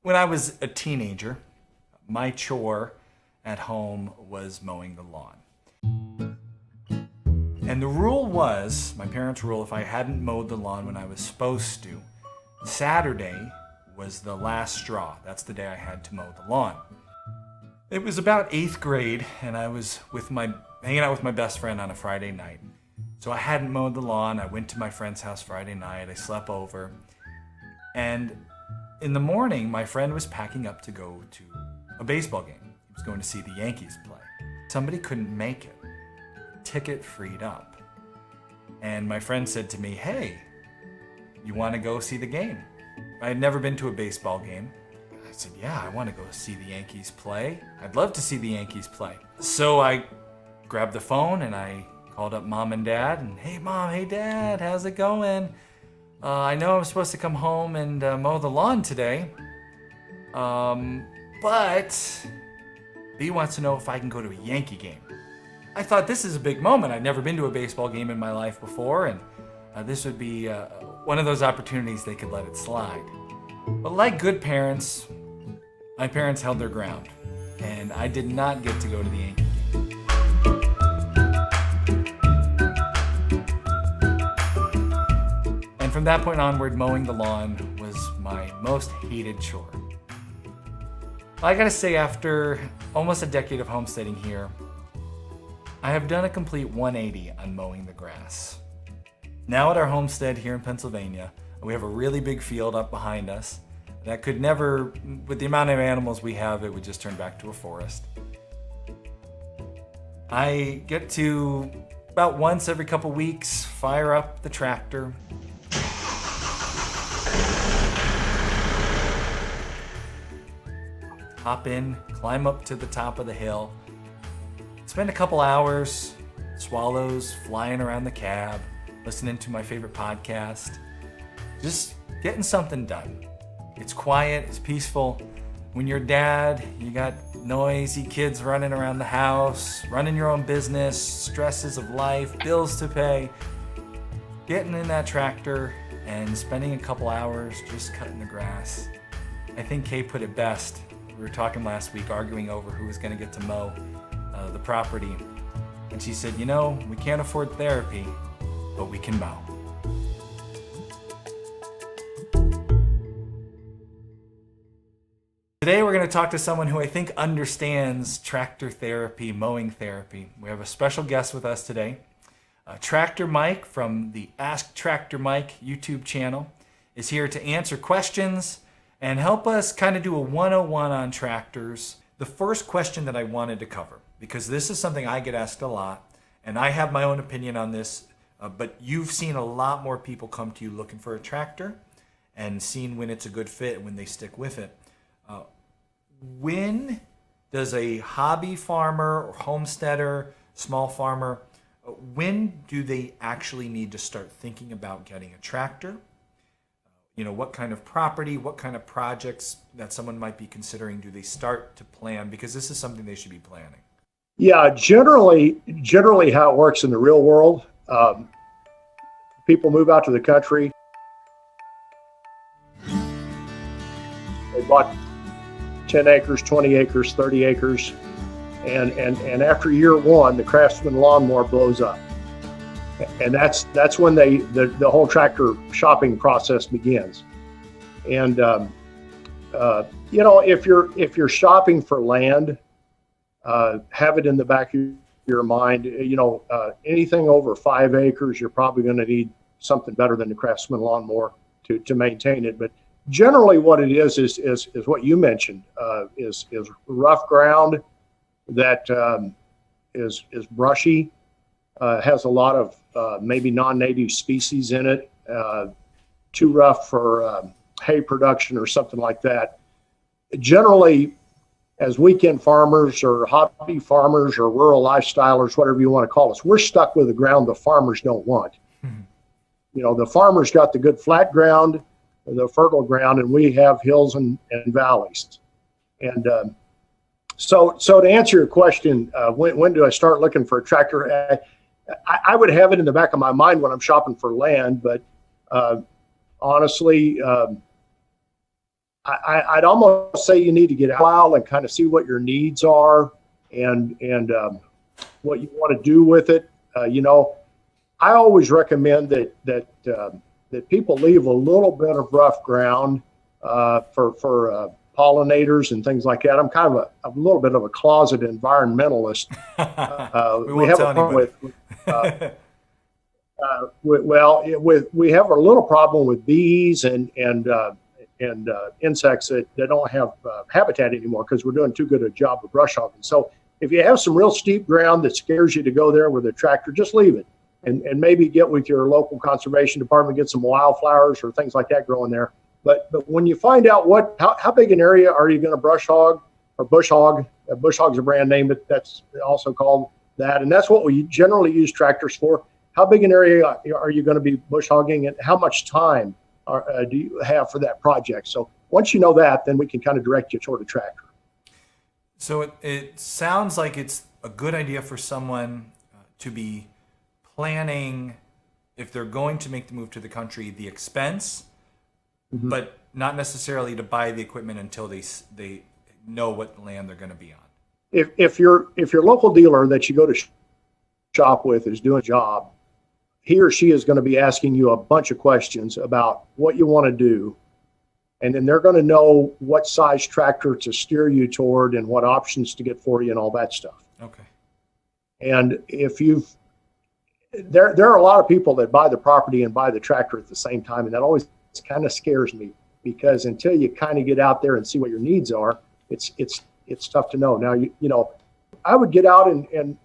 When I was a teenager, my chore at home was mowing the lawn. And the rule was, my parents' rule, if I hadn't mowed the lawn when I was supposed to, Saturday was the last straw. That's the day I had to mow the lawn. It was about 8th grade, and I was hanging out with my best friend on a Friday night. So I hadn't mowed the lawn. I went to my friend's house Friday night. I slept over. And in the morning, my friend was packing up to go to a baseball game. He was going to see the Yankees play. Somebody couldn't make it. Ticket freed up. And my friend said to me, "Hey, you want to go see the game?" I had never been to a baseball game. I said, "Yeah, I want to go see the Yankees play. I'd love to see the Yankees play." So I grabbed the phone and I called up Mom and Dad and, "Hey Mom, hey Dad, how's it going? I know I'm supposed to come home and mow the lawn today, but B wants to know if I can go to a Yankee game." I thought, this is a big moment. I'd never been to a baseball game in my life before, and this would be one of those opportunities they could let it slide. But like good parents, my parents held their ground, and I did not get to go to the Yankee game. And from that point onward, mowing the lawn was my most hated chore. I gotta say, after almost a decade of homesteading here, I have done a complete 180 on mowing the grass. Now at our homestead here in Pennsylvania, we have a really big field up behind us that could never, with the amount of animals we have, it would just turn back to a forest. I get to, about once every couple weeks, fire up the tractor, hop in, climb up to the top of the hill, spend a couple hours, swallows flying around the cab, listening to my favorite podcast, just getting something done. It's quiet, it's peaceful. When you're dad, you got noisy kids running around the house, running your own business, stresses of life, bills to pay. Getting in that tractor and spending a couple hours just cutting the grass. I think Kay put it best. We were talking last week, arguing over who was gonna get to mow the property. And she said, "You know, we can't afford therapy, but we can mow." Today we're going to talk to someone who I think understands tractor therapy, mowing therapy. We have a special guest with us today. Tractor Mike from the Ask Tractor Mike YouTube channel is here to answer questions and help us kind of do a 101 on tractors. The first question that I wanted to cover, because this is something I get asked a lot, and I have my own opinion on this, but you've seen a lot more people come to you looking for a tractor and seen when it's a good fit and when they stick with it. When does a hobby farmer or homesteader, small farmer, when do they actually need to start thinking about getting a tractor? What kind of property, what kind of projects that someone might be considering do they start to plan? Because this is something they should be planning. Yeah, generally how it works in the real world, people move out to the country. They bought 10 acres, 20 acres, 30 acres, and after year one, the Craftsman lawnmower blows up, and that's when the whole tractor shopping process begins. And if you're shopping for land, have it in the back of your mind. Anything over 5 acres, you're probably going to need something better than the Craftsman lawnmower to maintain it. But generally, what it is what you mentioned, is rough ground that is brushy, has a lot of maybe non-native species in it, too rough for hay production or something like that. Generally, as weekend farmers or hobby farmers or rural lifestylers, whatever you want to call us, we're stuck with the ground the farmers don't want. Mm-hmm. The farmers got the good flat ground, the fertile ground, and we have hills and valleys. And so to answer your question, when do I start looking for a tractor? I would have it in the back of my mind when I'm shopping for land, but honestly, I'd almost say you need to get out and kind of see what your needs are and what you want to do with it. I always recommend that people leave a little bit of rough ground for pollinators and things like that. I'm kind of a little bit of a closet environmentalist. We have a problem we have a little problem with bees and insects that don't have habitat anymore because we're doing too good a job of brush hogging. So if you have some real steep ground that scares you to go there with a tractor, just leave it and maybe get with your local conservation department, get some wildflowers or things like that growing there. But when you find out how big an area are you going to brush hog or bush hog? Bush hog's a brand name, but that's also called that, and that's what we generally use tractors for. How big an area are you going to be bush hogging, and how much time do you have for that project? So once you know that, then we can kind of direct you toward a tractor. So it sounds like it's a good idea for someone to be planning, if they're going to make the move to the country, the expense, mm-hmm. but not necessarily to buy the equipment until they know what land they're going to be on. If your local dealer that you go to shop with is doing a job, he or she is going to be asking you a bunch of questions about what you want to do. And then they're going to know what size tractor to steer you toward and what options to get for you and all that stuff. Okay. And there are a lot of people that buy the property and buy the tractor at the same time. And that always kind of scares me because until you kind of get out there and see what your needs are, it's tough to know. Now, I would get out and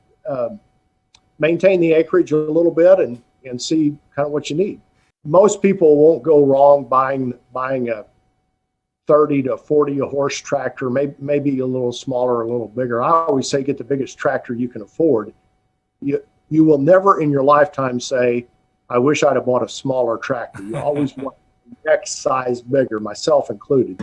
maintain the acreage a little bit and see kind of what you need. Most people won't go wrong buying a 30 to 40 horse tractor, maybe a little smaller, a little bigger. I always say get the biggest tractor you can afford. You will never in your lifetime say, I wish I'd have bought a smaller tractor. You always want the next size bigger, myself included.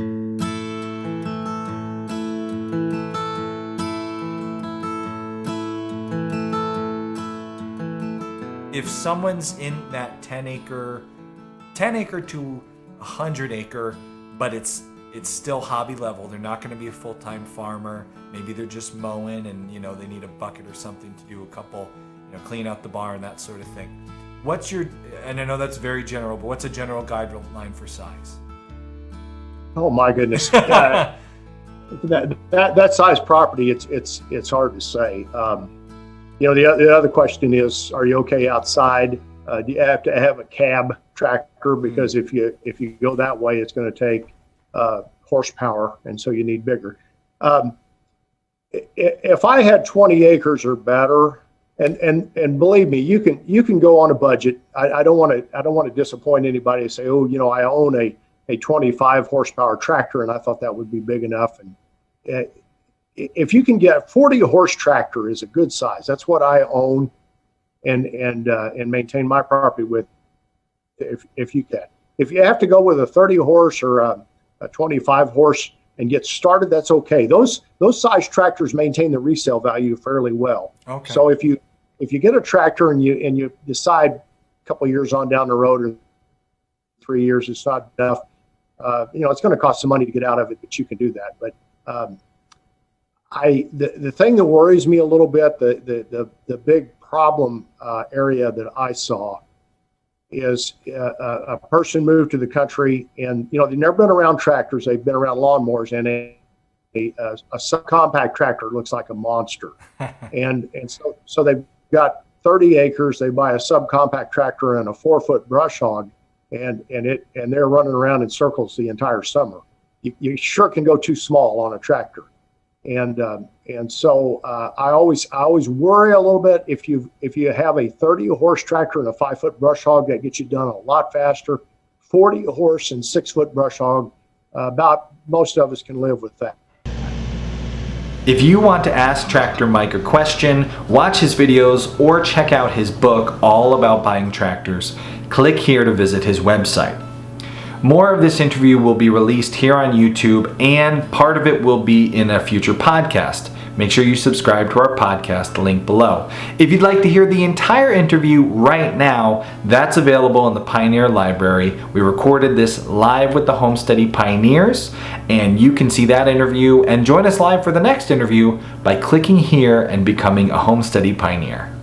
If someone's in that 10 acre to 100 acre, but it's still hobby level, they're not going to be a full-time farmer. Maybe they're just mowing and they need a bucket or something to do a couple, clean out the barn, that sort of thing. And I know that's very general, but what's a general guideline for size? Oh my goodness. that size property, it's hard to say. The other question is, are you okay outside? Do you have to have a cab tractor? Because if you go that way, it's going to take horsepower, and so you need bigger. If I had 20 acres or better, and believe me, you can go on a budget. I don't want to disappoint anybody and say, I own a 25 horsepower tractor, and I thought that would be big enough. And if you can get a 40 horse tractor is a good size. That's what I own and maintain my property with. If you can, if you have to go with a 30 horse or a 25 horse and get started, that's okay. Those size tractors maintain the resale value fairly well. Okay. So if you get a tractor and you decide a couple of years on down the road or 3 years it's not enough, it's going to cost some money to get out of it, but you can do that. But the thing that worries me a little bit, the big problem area that I saw is a person moved to the country and they've never been around tractors, they've been around lawnmowers, and a subcompact tractor looks like a monster. and so they've got 30 acres, they buy a subcompact tractor and a 4-foot brush hog, and they're running around in circles the entire summer. You sure can go too small on a tractor. And so I always worry a little bit if you have a 30 horse tractor and a 5-foot brush hog, that gets you done a lot faster. 40 horse and 6-foot brush hog, about most of us can live with that. If you want to ask Tractor Mike a question, watch his videos, or check out his book all about buying tractors, click here to visit his website. More of this interview will be released here on YouTube, and part of it will be in a future podcast. make sure you subscribe to our podcast, the link below. If you'd like to hear the entire interview right now, that's available in the Pioneer Library. We recorded this live with the Homesteady Pioneers, and you can see that interview and join us live for the next interview by clicking here and becoming a Homesteady Pioneer.